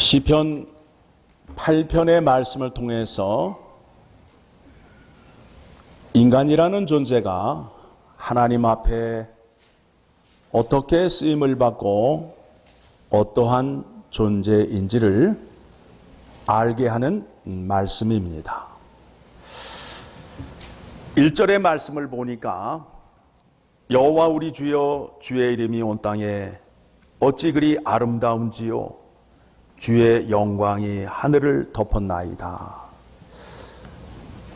시편 8편의 말씀을 통해서 인간이라는 존재가 하나님 앞에 어떻게 쓰임을 받고 어떠한 존재인지를 알게 하는 말씀입니다. 1절의 말씀을 보니까 여호와 우리 주여 주의 이름이 온 땅에 어찌 그리 아름다운지요 주의 영광이 하늘을 덮었나이다.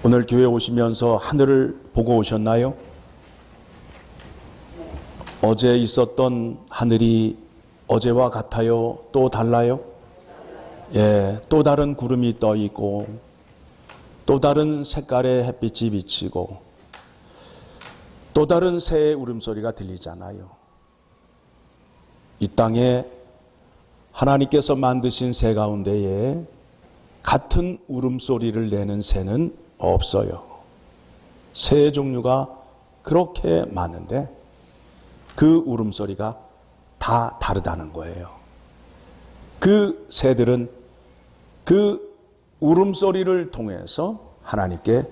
오늘 교회 오시면서 하늘을 보고 오셨나요? 어제 있었던 하늘이 어제와 같아요? 또 달라요? 예, 또 다른 구름이 떠 있고 또 다른 색깔의 햇빛이 비치고 또 다른 새의 울음소리가 들리잖아요. 이 땅에 하나님께서 만드신 새 가운데에 같은 울음소리를 내는 새는 없어요. 새의 종류가 그렇게 많은데 그 울음소리가 다 다르다는 거예요. 그 새들은 그 울음소리를 통해서 하나님께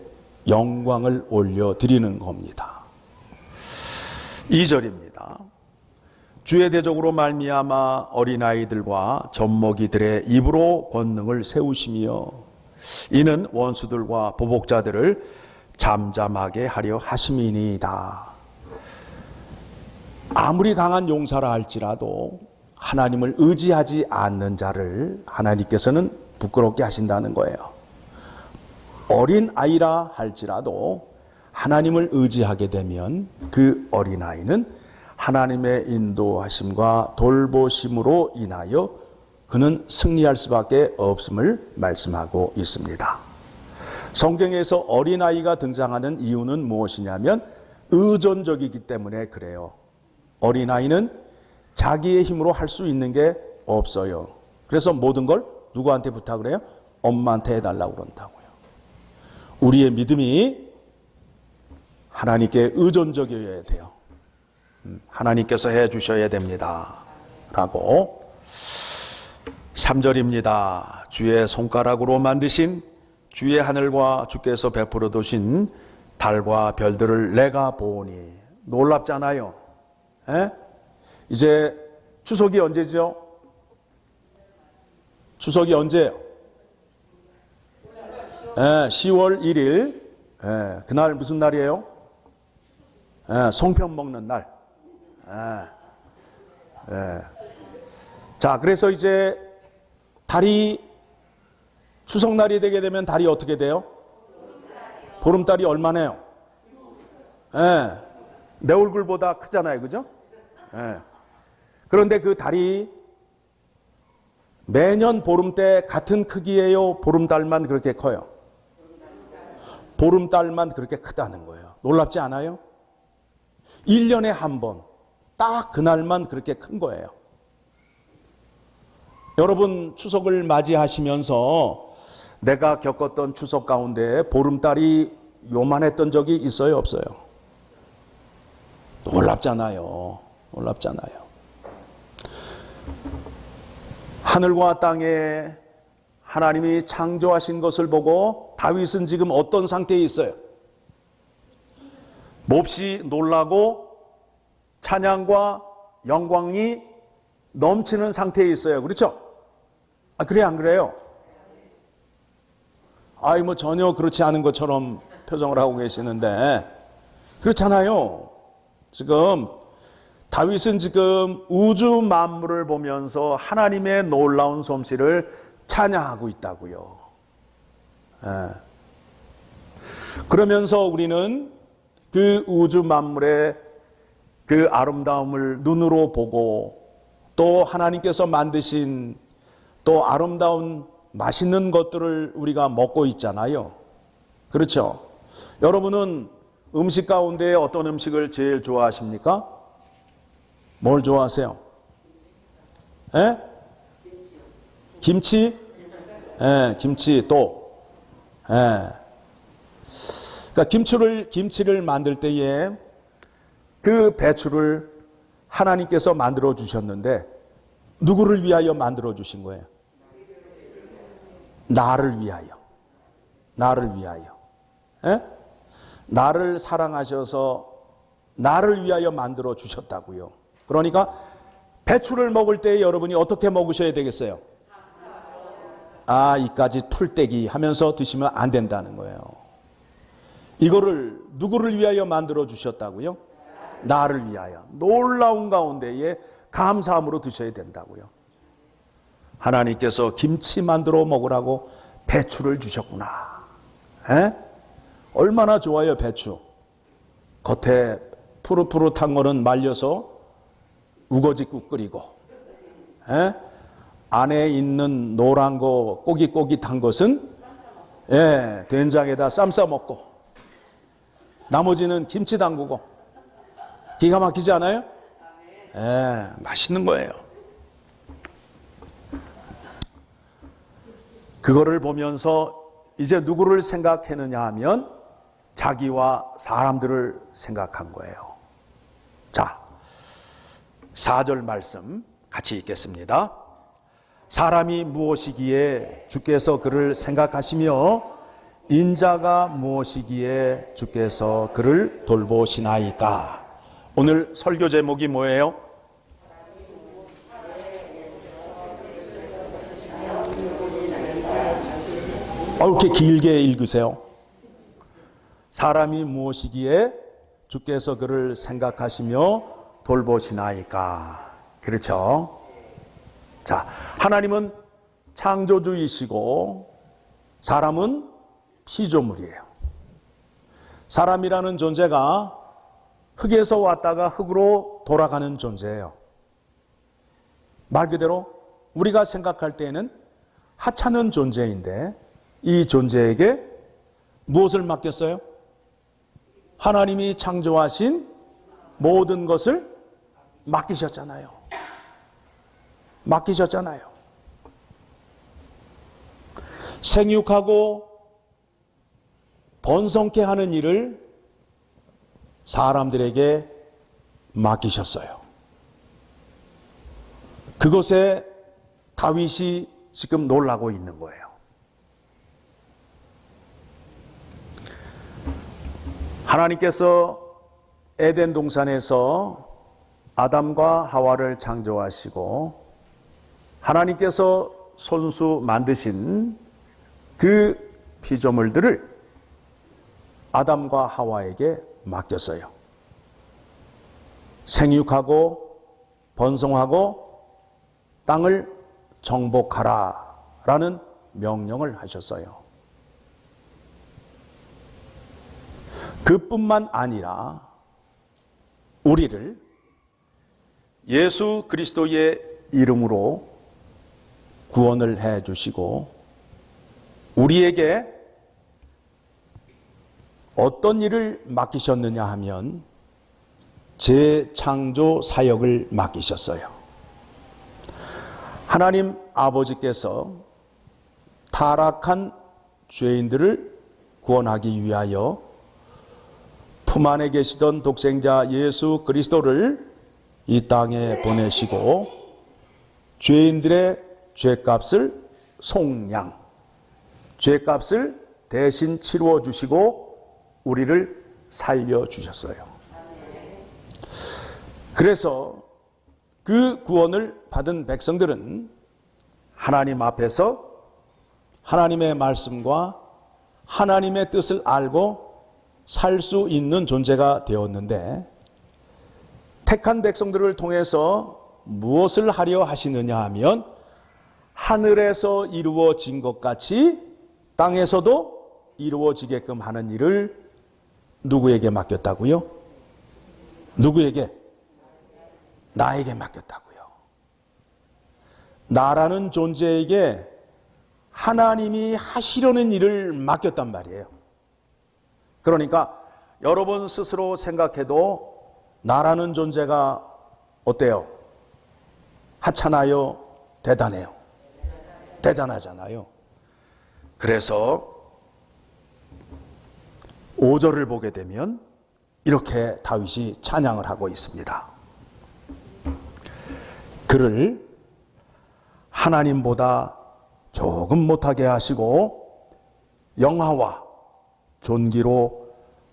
영광을 올려드리는 겁니다. 2절입니다. 주의 대적으로 말미암아 어린아이들과 젖먹이들의 입으로 권능을 세우시며 이는 원수들과 보복자들을 잠잠하게 하려 하심이니이다. 아무리 강한 용사라 할지라도 하나님을 의지하지 않는 자를 하나님께서는 부끄럽게 하신다는 거예요. 어린아이라 할지라도 하나님을 의지하게 되면 그 어린아이는 하나님의 인도하심과 돌보심으로 인하여 그는 승리할 수밖에 없음을 말씀하고 있습니다. 성경에서 어린아이가 등장하는 이유는 무엇이냐면 의존적이기 때문에 그래요. 어린아이는 자기의 힘으로 할 수 있는 게 없어요. 그래서 모든 걸 누구한테 부탁을 해요? 엄마한테 해달라고 그런다고요. 우리의 믿음이 하나님께 의존적이어야 돼요. 하나님께서 해 주셔야 됩니다. 라고 3절입니다. 주의 손가락으로 만드신 주의 하늘과 주께서 베풀어 두신 달과 별들을 내가 보오니. 놀랍잖아요. 에? 이제 추석이 언제죠? 추석이 언제예요? 10월 1일. 그날 무슨 날이에요? 송편 먹는 날. 자, 그래서 이제 달이 추석날이 되게 되면 달이 어떻게 돼요? 보름달이 얼마나요? 내 얼굴보다 크잖아요, 그죠? 그런데 그 달이 매년 보름 때 같은 크기예요? 보름달만 그렇게 커요? 보름달만 그렇게 크다는 거예요. 놀랍지 않아요? 1년에 한 번, 딱 그날만 그렇게 큰 거예요. 여러분 추석을 맞이하시면서 내가 겪었던 추석 가운데 보름달이 요만했던 적이 있어요, 없어요? 놀랍잖아요. 놀랍잖아요. 하늘과 땅에 하나님이 창조하신 것을 보고 다윗은 지금 어떤 상태에 있어요? 몹시 놀라고 찬양과 영광이 넘치는 상태에 있어요. 그렇죠? 그래 안 그래요? 뭐 전혀 그렇지 않은 것처럼 표정을 하고 계시는데 그렇잖아요. 지금 다윗은 지금 우주 만물을 보면서 하나님의 놀라운 솜씨를 찬양하고 있다고요. 그러면서 우리는 그 우주 만물의 그 아름다움을 눈으로 보고 또 하나님께서 만드신 또 아름다운 맛있는 것들을 우리가 먹고 있잖아요. 그렇죠? 여러분은 음식 가운데 어떤 음식을 제일 좋아하십니까? 뭘 좋아하세요? 김치? 김치 또. 그러니까 김치를 만들 때에 그 배추를 하나님께서 만들어 주셨는데 누구를 위하여 만들어 주신 거예요? 나를 위하여. 나를 위하여. 에? 나를 사랑하셔서 나를 위하여 만들어 주셨다고요. 그러니까 배추를 먹을 때 여러분이 어떻게 먹으셔야 되겠어요? 이까지 풀떼기 하면서 드시면 안 된다는 거예요. 이거를 누구를 위하여 만들어 주셨다고요? 나를 위하여. 놀라운 가운데에 감사함으로 드셔야 된다고요. 하나님께서 김치 만들어 먹으라고 배추를 주셨구나. 에? 얼마나 좋아요, 배추. 겉에 푸릇푸릇한 거는 말려서 우거지국 끓이고, 에? 안에 있는 노란 거 꼬깃꼬깃한 것은 된장에다 쌈 싸 먹고, 나머지는 김치 담그고. 기가 막히지 않아요? 맛있는 거예요. 그거를 보면서 이제 누구를 생각했느냐 하면 자기와 사람들을 생각한 거예요. 자, 4절 말씀 같이 읽겠습니다. 사람이 무엇이기에 주께서 그를 생각하시며 인자가 무엇이기에 주께서 그를 돌보시나이까. 오늘 설교 제목이 뭐예요? 이렇게 길게 읽으세요. 사람이 무엇이기에 주께서 그를 생각하시며 돌보시나이까. 그렇죠? 자, 하나님은 창조주이시고 사람은 피조물이에요. 사람이라는 존재가 흙에서 왔다가 흙으로 돌아가는 존재예요. 말 그대로 우리가 생각할 때에는 하찮은 존재인데 이 존재에게 무엇을 맡겼어요? 하나님이 창조하신 모든 것을 맡기셨잖아요. 맡기셨잖아요. 생육하고 번성케 하는 일을 사람들에게 맡기셨어요. 그것에 다윗이 지금 놀라고 있는 거예요. 하나님께서 에덴 동산에서 아담과 하와를 창조하시고 하나님께서 손수 만드신 그 피조물들을 아담과 하와에게 맡겼어요. 생육하고 번성하고 땅을 정복하라 라는 명령을 하셨어요. 그뿐만 아니라 우리를 예수 그리스도의 이름으로 구원을 해 주시고 우리에게 어떤 일을 맡기셨느냐 하면 재창조 사역을 맡기셨어요. 하나님 아버지께서 타락한 죄인들을 구원하기 위하여 품 안에 계시던 독생자 예수 그리스도를 이 땅에 보내시고 죄인들의 죄값을 속량, 죄값을 대신 치루어 주시고 우리를 살려주셨어요. 그래서 그 구원을 받은 백성들은 하나님 앞에서 하나님의 말씀과 하나님의 뜻을 알고 살 수 있는 존재가 되었는데 택한 백성들을 통해서 무엇을 하려 하시느냐 하면 하늘에서 이루어진 것 같이 땅에서도 이루어지게끔 하는 일을 누구에게 맡겼다고요? 누구에게? 나에게 맡겼다고요. 나라는 존재에게 하나님이 하시려는 일을 맡겼단 말이에요. 그러니까 여러분 스스로 생각해도 나라는 존재가 어때요? 하찮아요? 대단해요? 대단하잖아요. 그래서 5절을 보게 되면 이렇게 다윗이 찬양을 하고 있습니다. 그를 하나님보다 조금 못하게 하시고 영화와 존귀로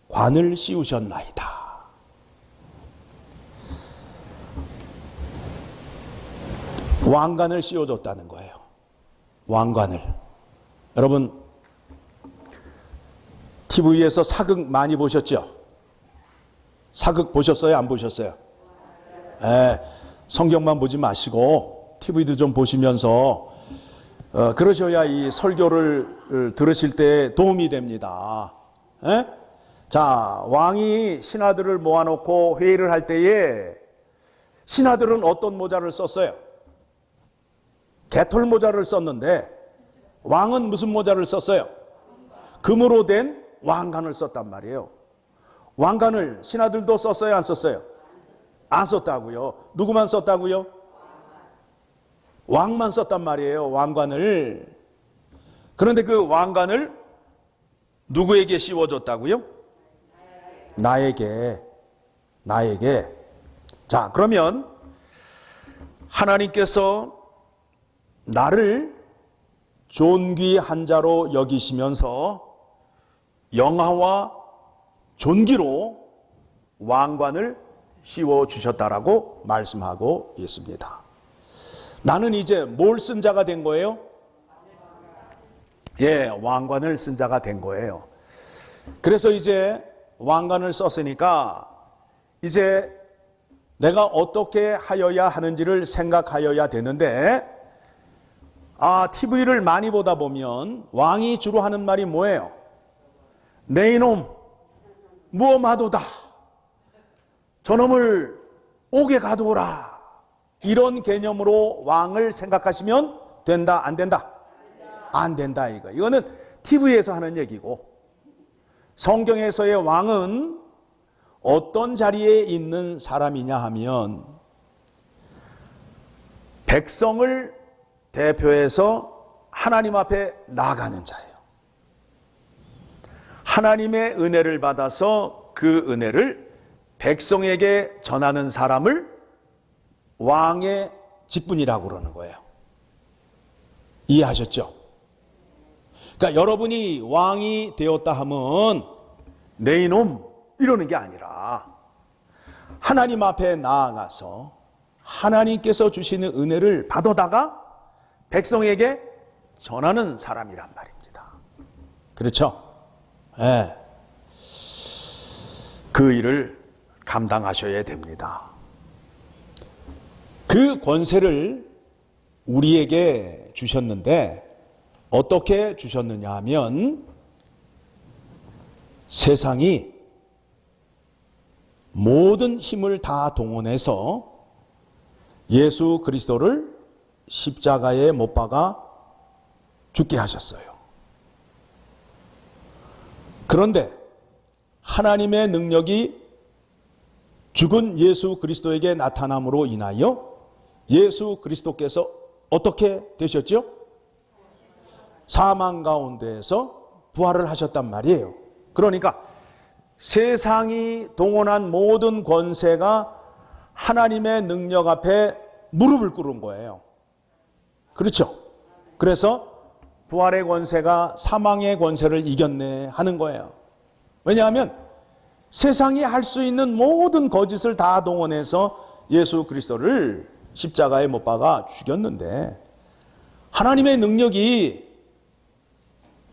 관을 씌우셨나이다. 왕관을 씌워줬다는 거예요. 왕관을. 여러분 TV에서 사극 많이 보셨죠? 사극 보셨어요? 안 보셨어요? 성경만 보지 마시고 TV도 좀 보시면서 그러셔야 이 설교를 들으실 때 도움이 됩니다. 자, 왕이 신하들을 모아놓고 회의를 할 때에 신하들은 어떤 모자를 썼어요? 개털 모자를 썼는데 왕은 무슨 모자를 썼어요? 금으로 된 왕관을 썼단 말이에요. 왕관을 신하들도 썼어요? 안 썼어요? 안 썼다고요. 누구만 썼다고요? 왕만 썼단 말이에요. 왕관을. 그런데 그 왕관을 누구에게 씌워줬다고요? 나에게. 자, 그러면 하나님께서 나를 존귀한 자로 여기시면서 영화와 존귀로 왕관을 씌워주셨다라고 말씀하고 있습니다. 나는 이제 뭘 쓴 자가 된 거예요? 왕관을 쓴 자가 된 거예요. 그래서 이제 왕관을 썼으니까 이제 내가 어떻게 하여야 하는지를 생각하여야 되는데, TV를 많이 보다 보면 왕이 주로 하는 말이 뭐예요? 내 이놈 무엄하도다. 저놈을 옥에 가두어라. 이런 개념으로 왕을 생각하시면 된다, 안 된다? 안 된다, 이거. 이거는 TV에서 하는 얘기고, 성경에서의 왕은 어떤 자리에 있는 사람이냐 하면 백성을 대표해서 하나님 앞에 나아가는 자예요. 하나님의 은혜를 받아서 그 은혜를 백성에게 전하는 사람을 왕의 직분이라고 그러는 거예요. 이해하셨죠? 그러니까 여러분이 왕이 되었다 하면 내 이놈 이러는 게 아니라 하나님 앞에 나아가서 하나님께서 주시는 은혜를 받아다가 백성에게 전하는 사람이란 말입니다. 그렇죠? 그 일을 감당하셔야 됩니다. 그 권세를 우리에게 주셨는데 어떻게 주셨느냐 하면 세상이 모든 힘을 다 동원해서 예수 그리스도를 십자가에 못 박아 죽게 하셨어요. 그런데 하나님의 능력이 죽은 예수 그리스도에게 나타남으로 인하여 예수 그리스도께서 어떻게 되셨죠? 사망 가운데에서 부활을 하셨단 말이에요. 그러니까 세상이 동원한 모든 권세가 하나님의 능력 앞에 무릎을 꿇은 거예요. 그렇죠? 그래서 부활의 권세가 사망의 권세를 이겼네 하는 거예요. 왜냐하면 세상이 할 수 있는 모든 거짓을 다 동원해서 예수 그리스도를 십자가에 못 박아 죽였는데 하나님의 능력이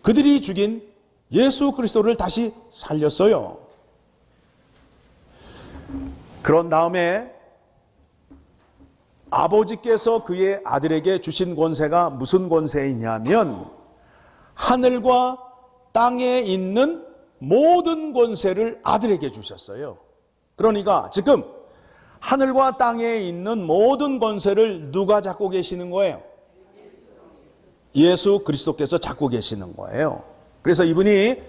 그들이 죽인 예수 그리스도를 다시 살렸어요. 그런 다음에 아버지께서 그의 아들에게 주신 권세가 무슨 권세이냐면 하늘과 땅에 있는 모든 권세를 아들에게 주셨어요. 그러니까 지금 하늘과 땅에 있는 모든 권세를 누가 잡고 계시는 거예요? 예수 그리스도께서 잡고 계시는 거예요. 그래서 이분이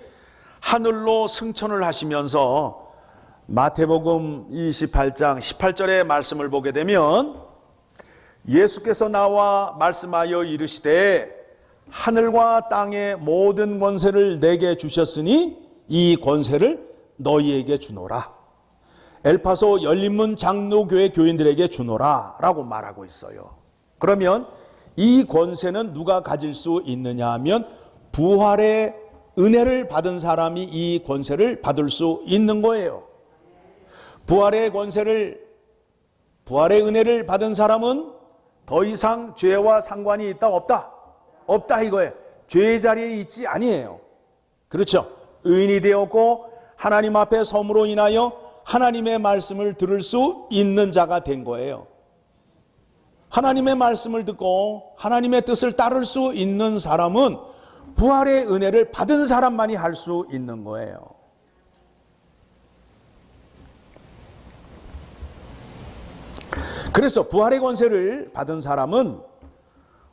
하늘로 승천을 하시면서 마태복음 28장 18절의 말씀을 보게 되면 예수께서 나와 말씀하여 이르시되 하늘과 땅의 모든 권세를 내게 주셨으니 이 권세를 너희에게 주노라. 엘파소 열린문 장로교회 교인들에게 주노라 라고 말하고 있어요. 그러면 이 권세는 누가 가질 수 있느냐 하면 부활의 은혜를 받은 사람이 이 권세를 받을 수 있는 거예요. 부활의 은혜를 받은 사람은 더 이상 죄와 상관이 있다 없다? 없다 이거예요. 죄의 자리에 있지 아니에요. 그렇죠? 의인이 되었고 하나님 앞에 섬으로 인하여 하나님의 말씀을 들을 수 있는 자가 된 거예요. 하나님의 말씀을 듣고 하나님의 뜻을 따를 수 있는 사람은 부활의 은혜를 받은 사람만이 할 수 있는 거예요. 그래서 부활의 권세를 받은 사람은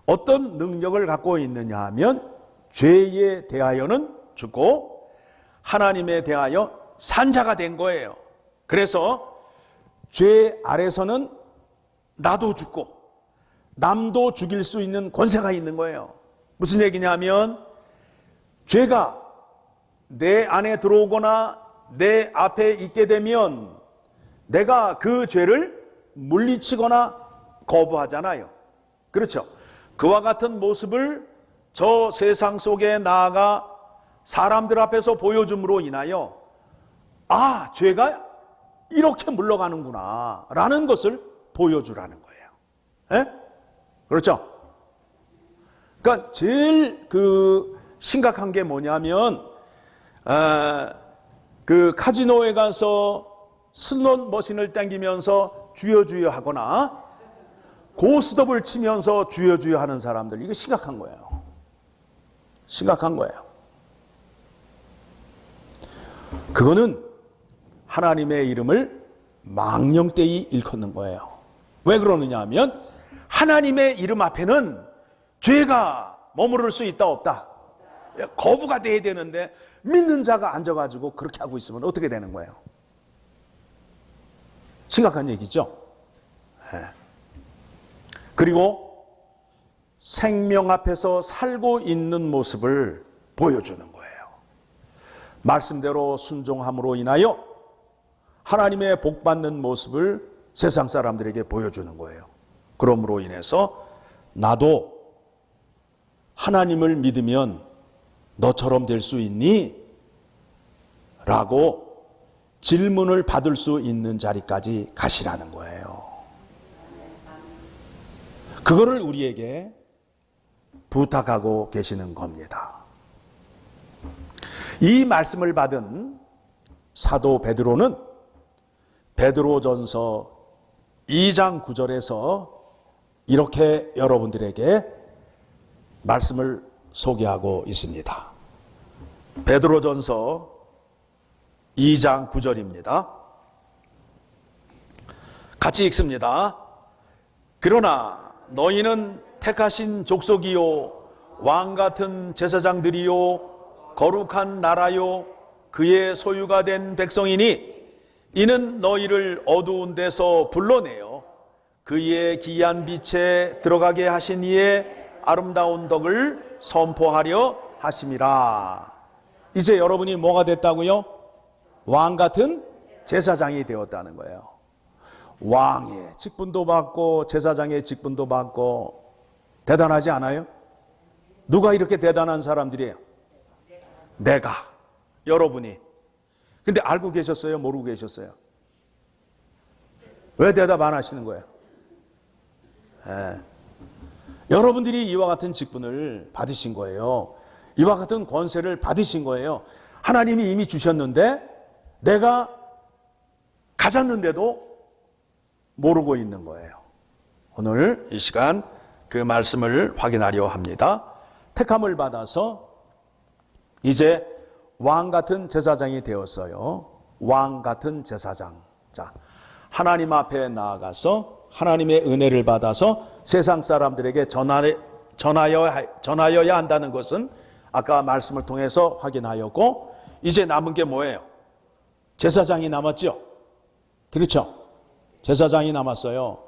어떤 능력을 갖고 있느냐 하면 죄에 대하여는 죽고 하나님에 대하여 산 자가 된 거예요. 그래서 죄 아래서는 나도 죽고 남도 죽일 수 있는 권세가 있는 거예요. 무슨 얘기냐면 죄가 내 안에 들어오거나 내 앞에 있게 되면 내가 그 죄를 물리치거나 거부하잖아요. 그렇죠? 그와 같은 모습을 저 세상 속에 나아가 사람들 앞에서 보여줌으로 인하여 아, 죄가 이렇게 물러가는구나 라는 것을 보여주라는 거예요. 에? 그렇죠? 그러니까 제일 심각한 게 뭐냐면 그 카지노에 가서 슬롯 머신을 땡기면서 주여 주여 하거나 고스톱을 치면서 주여 주여 하는 사람들, 이거 심각한 거예요. 심각한 거예요. 그거는 하나님의 이름을 망령되이 일컫는 거예요. 왜 그러느냐 하면 하나님의 이름 앞에는 죄가 머무를 수 있다 없다? 거부가 돼야 되는데 믿는 자가 앉아가지고 그렇게 하고 있으면 어떻게 되는 거예요? 심각한 얘기죠. 네. 그리고 생명 앞에서 살고 있는 모습을 보여주는 거예요. 말씀대로 순종함으로 인하여 하나님의 복받는 모습을 세상 사람들에게 보여주는 거예요. 그러므로 인해서 나도 하나님을 믿으면 너처럼 될 수 있니? 라고 질문을 받을 수 있는 자리까지 가시라는 거예요. 그거를 우리에게 부탁하고 계시는 겁니다. 이 말씀을 받은 사도 베드로는 베드로전서 2장 9절에서 이렇게 여러분들에게 말씀을 소개하고 있습니다. 베드로전서 2장 9절입니다. 같이 읽습니다. 그러나 너희는 택하신 족속이요 왕같은 제사장들이요 거룩한 나라요 그의 소유가 된 백성이니 이는 너희를 어두운 데서 불러내어 그의 기이한 빛에 들어가게 하신 이의 아름다운 덕을 선포하려 하심이라. 이제 여러분이 뭐가 됐다고요? 왕 같은 제사장이 되었다는 거예요. 왕의 직분도 받고 제사장의 직분도 받고 대단하지 않아요? 누가 이렇게 대단한 사람들이에요? 내가, 여러분이. 근데 알고 계셨어요? 모르고 계셨어요? 왜 대답 안 하시는 거예요? 여러분들이 이와 같은 직분을 받으신 거예요. 이와 같은 권세를 받으신 거예요. 하나님이 이미 주셨는데 내가 가졌는데도 모르고 있는 거예요. 오늘 이 시간 그 말씀을 확인하려 합니다. 택함을 받아서 이제 왕 같은 제사장이 되었어요. 왕 같은 제사장. 자, 하나님 앞에 나아가서 하나님의 은혜를 받아서 세상 사람들에게 전하여야 한다는 것은 아까 말씀을 통해서 확인하였고, 이제 남은 게 뭐예요? 제사장이 남았죠? 그렇죠? 제사장이 남았어요.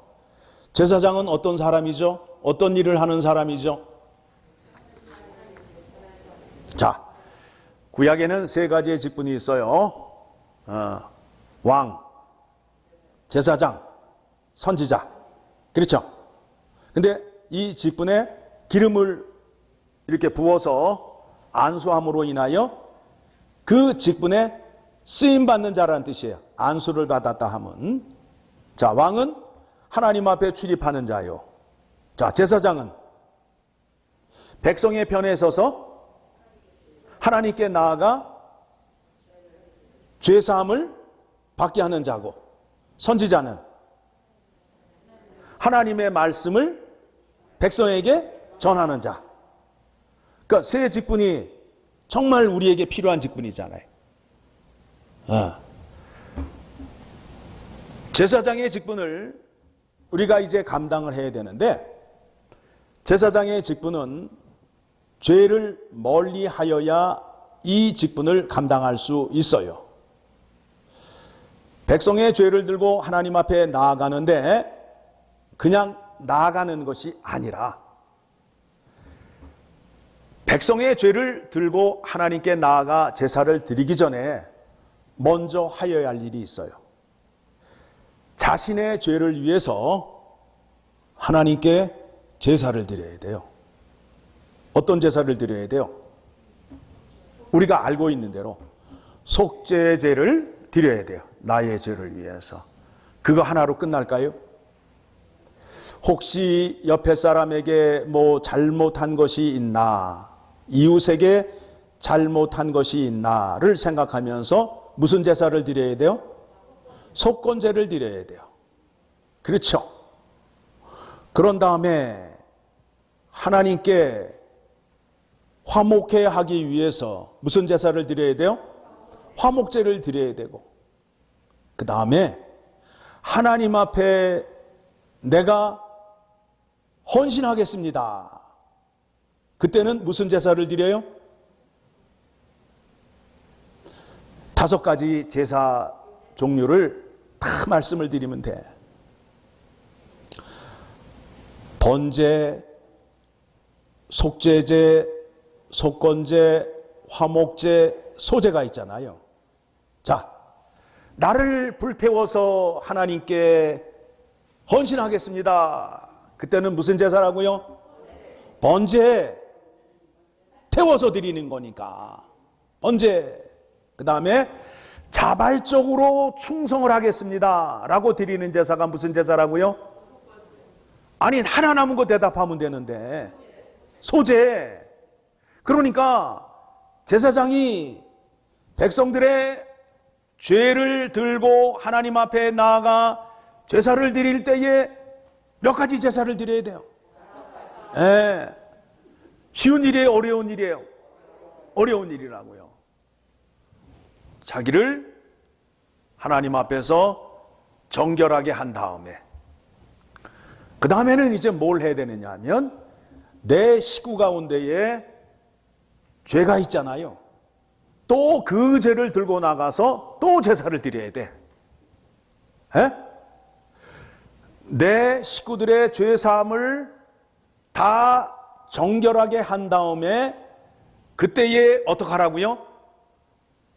제사장은 어떤 사람이죠? 어떤 일을 하는 사람이죠? 자, 구약에는 세 가지의 직분이 있어요. 왕, 제사장, 선지자. 그렇죠? 근데 이 직분에 기름을 이렇게 부어서 안수함으로 인하여 그 직분에 쓰임받는 자라는 뜻이에요. 안수를 받았다 하면. 자, 왕은 하나님 앞에 출입하는 자요. 자, 제사장은 백성의 편에 서서 하나님께 나아가 죄사함을 받게 하는 자고, 선지자는 하나님의 말씀을 백성에게 전하는 자. 그러니까 세 직분이 정말 우리에게 필요한 직분이잖아요. 제사장의 직분을 우리가 이제 감당을 해야 되는데, 제사장의 직분은 죄를 멀리 하여야 이 직분을 감당할 수 있어요. 백성의 죄를 들고 하나님 앞에 나아가는데 그냥 나아가는 것이 아니라 백성의 죄를 들고 하나님께 나아가 제사를 드리기 전에 먼저 하여야 할 일이 있어요. 자신의 죄를 위해서 하나님께 제사를 드려야 돼요. 어떤 제사를 드려야 돼요? 우리가 알고 있는 대로 속죄제를 드려야 돼요. 나의 죄를 위해서. 그거 하나로 끝날까요? 혹시 옆에 사람에게 뭐 잘못한 것이 있나, 이웃에게 잘못한 것이 있나를 생각하면서 무슨 제사를 드려야 돼요? 속건제를 드려야 돼요. 그렇죠? 그런 다음에 하나님께 화목해 하기 위해서 무슨 제사를 드려야 돼요? 화목제를 드려야 되고, 그 다음에 하나님 앞에 내가 헌신하겠습니다. 그때는 무슨 제사를 드려요? 5가지 제사 종류를 다 말씀을 드리면 돼. 번제, 속죄제, 속건제, 화목제, 소제가 있잖아요. 자, 나를 불태워서 하나님께 헌신하겠습니다. 그때는 무슨 제사라고요? 번제, 태워서 드리는 거니까 번제. 그 다음에 자발적으로 충성을 하겠습니다 라고 드리는 제사가 무슨 제사라고요? 아니, 하나 남은 거 대답하면 되는데 소제. 그러니까 제사장이 백성들의 죄를 들고 하나님 앞에 나아가 제사를 드릴 때에 몇 가지 제사를 드려야 돼요? 쉬운 일이에요? 어려운 일이에요? 어려운 일이라고요. 자기를 하나님 앞에서 정결하게 한 다음에, 그 다음에는 이제 뭘 해야 되느냐 하면 내 식구 가운데에 죄가 있잖아요. 또 그 죄를 들고 나가서 또 제사를 드려야 돼. 내 식구들의 죄사함을 다 정결하게 한 다음에 그때에 어떻게 하라고요?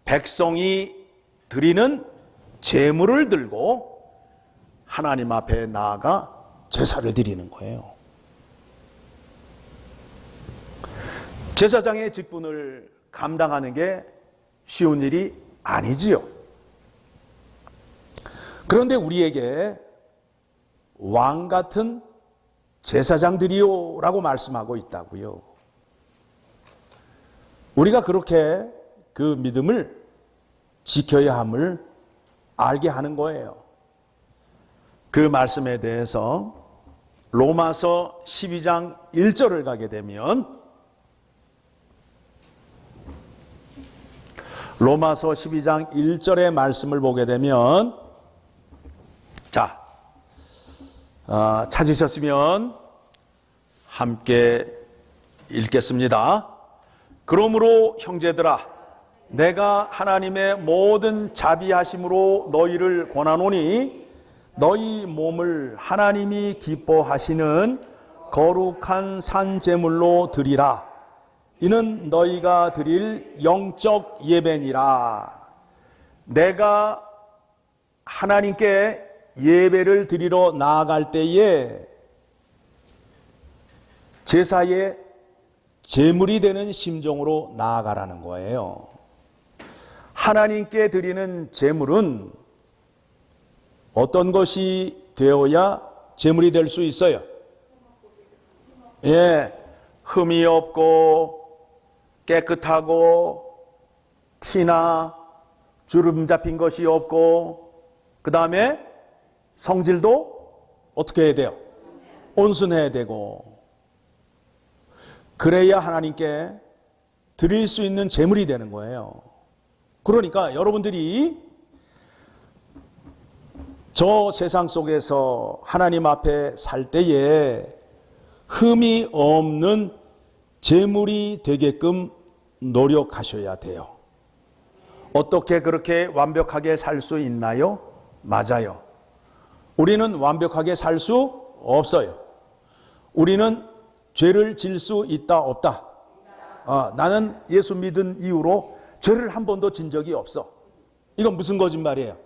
백성이 드리는 제물을 들고 하나님 앞에 나아가 제사를 드리는 거예요. 제사장의 직분을 감당하는 게 쉬운 일이 아니지요. 그런데 우리에게 왕 같은 제사장들이요 라고 말씀하고 있다고요. 우리가 그렇게 그 믿음을 지켜야 함을 알게 하는 거예요. 그 말씀에 대해서 로마서 12장 1절을 가게 되면, 로마서 12장 1절의 말씀을 보게 되면, 자, 찾으셨으면 함께 읽겠습니다. 그러므로 형제들아, 내가 하나님의 모든 자비하심으로 너희를 권하노니 너희 몸을 하나님이 기뻐하시는 거룩한 산제물로 드리라. 이는 너희가 드릴 영적 예배니라. 내가 하나님께 예배를 드리러 나아갈 때에 제사의 제물이 되는 심정으로 나아가라는 거예요. 하나님께 드리는 제물은 어떤 것이 되어야 제물이 될 수 있어요? 예, 흠이 없고 깨끗하고 티나 주름 잡힌 것이 없고, 그 다음에 성질도 어떻게 해야 돼요? 온순해야 되고, 그래야 하나님께 드릴 수 있는 제물이 되는 거예요. 그러니까 여러분들이 저 세상 속에서 하나님 앞에 살 때에 흠이 없는 제물이 되게끔 노력하셔야 돼요. 어떻게 그렇게 완벽하게 살 수 있나요? 맞아요. 우리는 완벽하게 살 수 없어요. 우리는 죄를 질 수 있다 없다? 나는 예수 믿은 이후로 죄를 한 번도 진 적이 없어. 이건 무슨 거짓말이에요?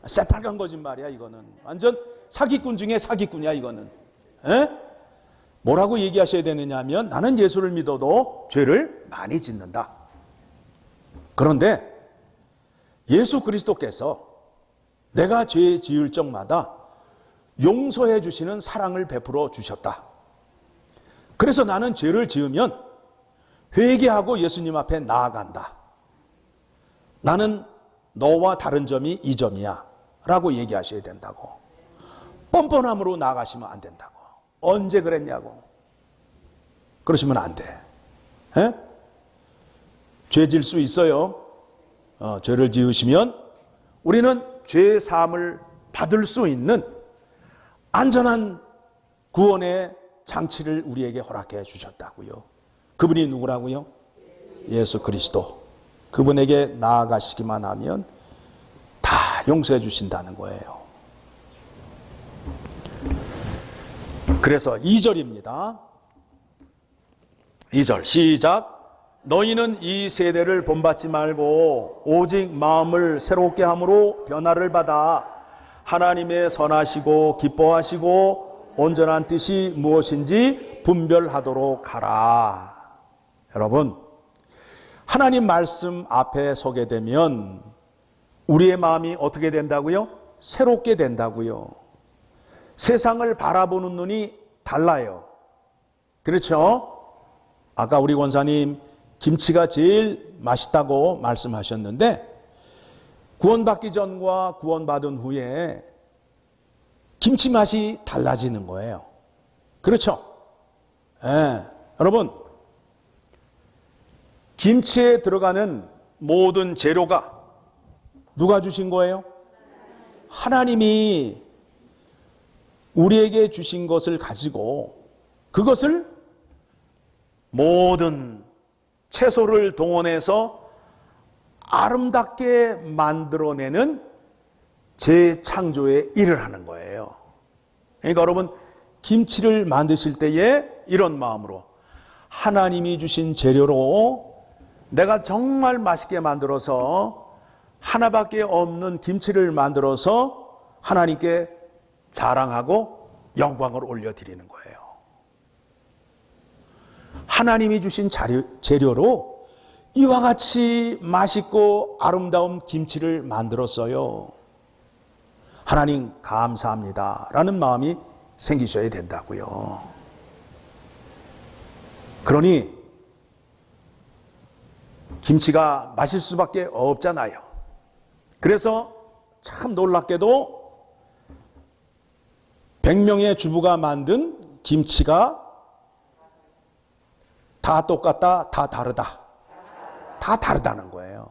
새빨간 거짓말이야. 이거는 완전 사기꾼 중에 사기꾼이야. 이거는. 에? 뭐라고 얘기하셔야 되느냐 하면, 나는 예수를 믿어도 죄를 많이 짓는다. 그런데 예수 그리스도께서 내가 죄 지을 적마다 용서해 주시는 사랑을 베풀어 주셨다. 그래서 나는 죄를 지으면 회개하고 예수님 앞에 나아간다. 나는 너와 다른 점이 이 점이야 라고 얘기하셔야 된다고. 뻔뻔함으로 나아가시면 안 된다고. 언제 그랬냐고. 그러시면 안 돼. 에? 죄 질 수 있어요. 죄를 지으시면 우리는 죄 사함을 받을 수 있는 안전한 구원의 장치를 우리에게 허락해 주셨다고요. 그분이 누구라고요? 예수 그리스도. 그분에게 나아가시기만 하면 다 용서해 주신다는 거예요. 그래서 2절입니다. 2절 시작. 너희는 이 세대를 본받지 말고 오직 마음을 새롭게 함으로 변화를 받아 하나님의 선하시고 기뻐하시고 온전한 뜻이 무엇인지 분별하도록 하라. 여러분, 하나님 말씀 앞에 서게 되면 우리의 마음이 어떻게 된다고요? 새롭게 된다고요. 세상을 바라보는 눈이 달라요. 그렇죠? 아까 우리 권사님 김치가 제일 맛있다고 말씀하셨는데, 구원받기 전과 구원받은 후에 김치 맛이 달라지는 거예요. 그렇죠? 예. 여러분, 김치에 들어가는 모든 재료가 누가 주신 거예요? 하나님이 우리에게 주신 것을 가지고 그것을 모든 채소를 동원해서 아름답게 만들어내는 재창조의 일을 하는 거예요. 그러니까 여러분, 김치를 만드실 때에 이런 마음으로 하나님이 주신 재료로 내가 정말 맛있게 만들어서 하나밖에 없는 김치를 만들어서 하나님께 자랑하고 영광을 올려드리는 거예요. 하나님이 주신 재료로 이와 같이 맛있고 아름다운 김치를 만들었어요. 하나님 감사합니다 라는 마음이 생기셔야 된다고요. 그러니 김치가 맛있을 수밖에 없잖아요. 그래서 참 놀랍게도 100명의 주부가 만든 김치가 다 똑같다, 다 다르다. 다 다르다는 거예요.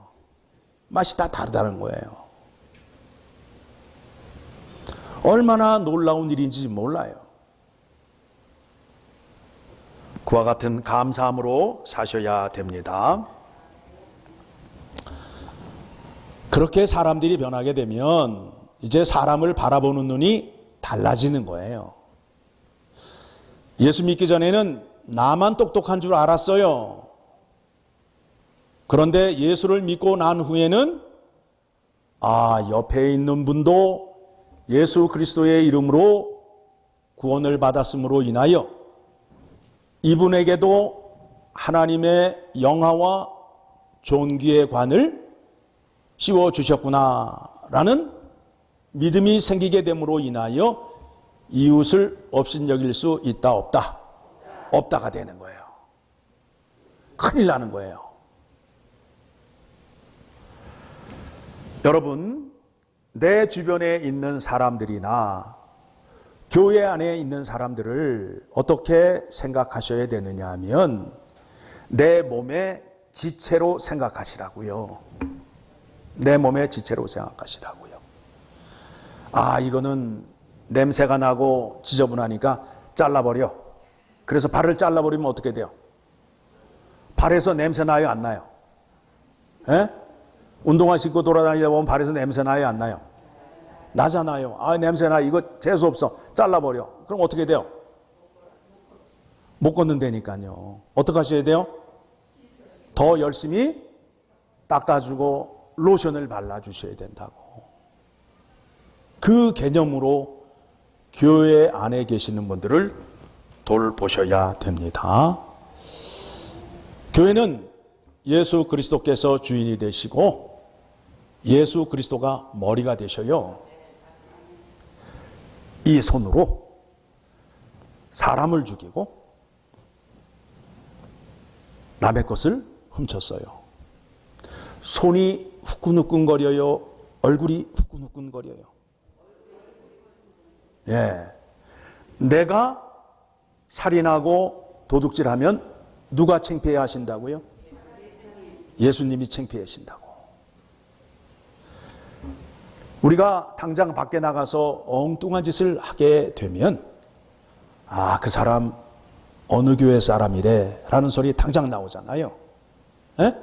맛이 다 다르다는 거예요. 얼마나 놀라운 일인지 몰라요. 그와 같은 감사함으로 사셔야 됩니다. 그렇게 사람들이 변하게 되면 이제 사람을 바라보는 눈이 달라지는 거예요. 예수 믿기 전에는 나만 똑똑한 줄 알았어요. 그런데 예수를 믿고 난 후에는 옆에 있는 분도 예수 그리스도의 이름으로 구원을 받았음으로 인하여 이분에게도 하나님의 영화와 존귀의 관을 씌워주셨구나라는 믿음이 생기게 됨으로 인하여 이웃을 업신여길 수 있다 없다? 없다가 되는 거예요. 큰일 나는 거예요. 여러분, 내 주변에 있는 사람들이나 교회 안에 있는 사람들을 어떻게 생각하셔야 되느냐 하면 내 몸의 지체로 생각하시라고요. 내 몸의 지체로 생각하시라고요. 아, 이거는 냄새가 나고 지저분하니까 잘라버려. 그래서 발을 잘라버리면 어떻게 돼요? 발에서 냄새 나요, 안 나요? 에? 운동화 신고 돌아다니다 보면 발에서 냄새 나요, 안 나요? 나잖아요. 아, 냄새 나. 이거 재수 없어. 잘라버려. 그럼 어떻게 돼요? 못 걷는다니까요. 어떻게 하셔야 돼요? 더 열심히 닦아주고 로션을 발라주셔야 된다고. 그 개념으로 교회 안에 계시는 분들을 돌보셔야 됩니다. 교회는 예수 그리스도께서 주인이 되시고 예수 그리스도가 머리가 되셔요. 이 손으로 사람을 죽이고 남의 것을 훔쳤어요. 손이 후끈후끈거려요. 얼굴이 후끈후끈거려요. 예. 내가 살인하고 도둑질하면 누가 창피해 하신다고요? 예수님이 창피해 하신다고. 우리가 당장 밖에 나가서 엉뚱한 짓을 하게 되면 아, 그 사람 어느 교회 사람이래 라는 소리 당장 나오잖아요. 에?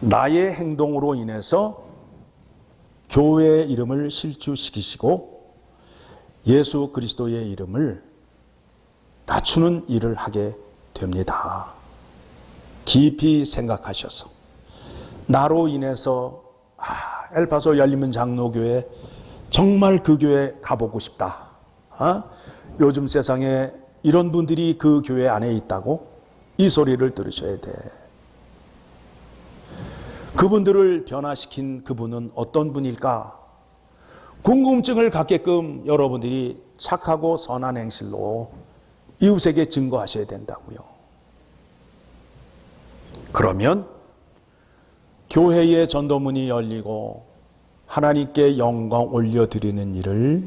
나의 행동으로 인해서 교회의 이름을 실추시키시고 예수 그리스도의 이름을 낮추는 일을 하게 됩니다. 깊이 생각하셔서 나로 인해서 엘파소 열리면 장로교회 정말 그 교회 가보고 싶다. 요즘 세상에 이런 분들이 그 교회 안에 있다고 이 소리를 들으셔야 돼. 그분들을 변화시킨 그분은 어떤 분일까? 궁금증을 갖게끔 여러분들이 착하고 선한 행실로 이웃에게 증거하셔야 된다고요. 그러면 교회의 전도문이 열리고 하나님께 영광 올려드리는 일을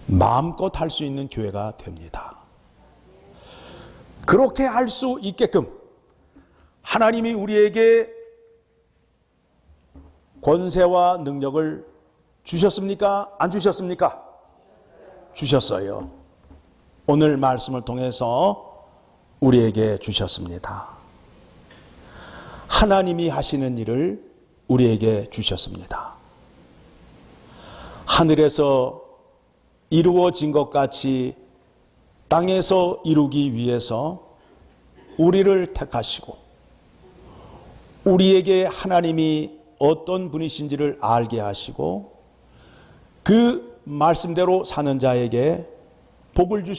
마음껏 할 수 있는 교회가 됩니다. 그렇게 할 수 있게끔 하나님이 우리에게 권세와 능력을 주셨습니까? 안 주셨습니까? 주셨어요. 오늘 말씀을 통해서 우리에게 주셨습니다. 하나님이 하시는 일을 우리에게 주셨습니다. 하늘에서 이루어진 것 같이 땅에서 이루기 위해서 우리를 택하시고 우리에게 하나님이 어떤 분이신지를 알게 하시고 그 말씀대로 사는 자에게 복을 주시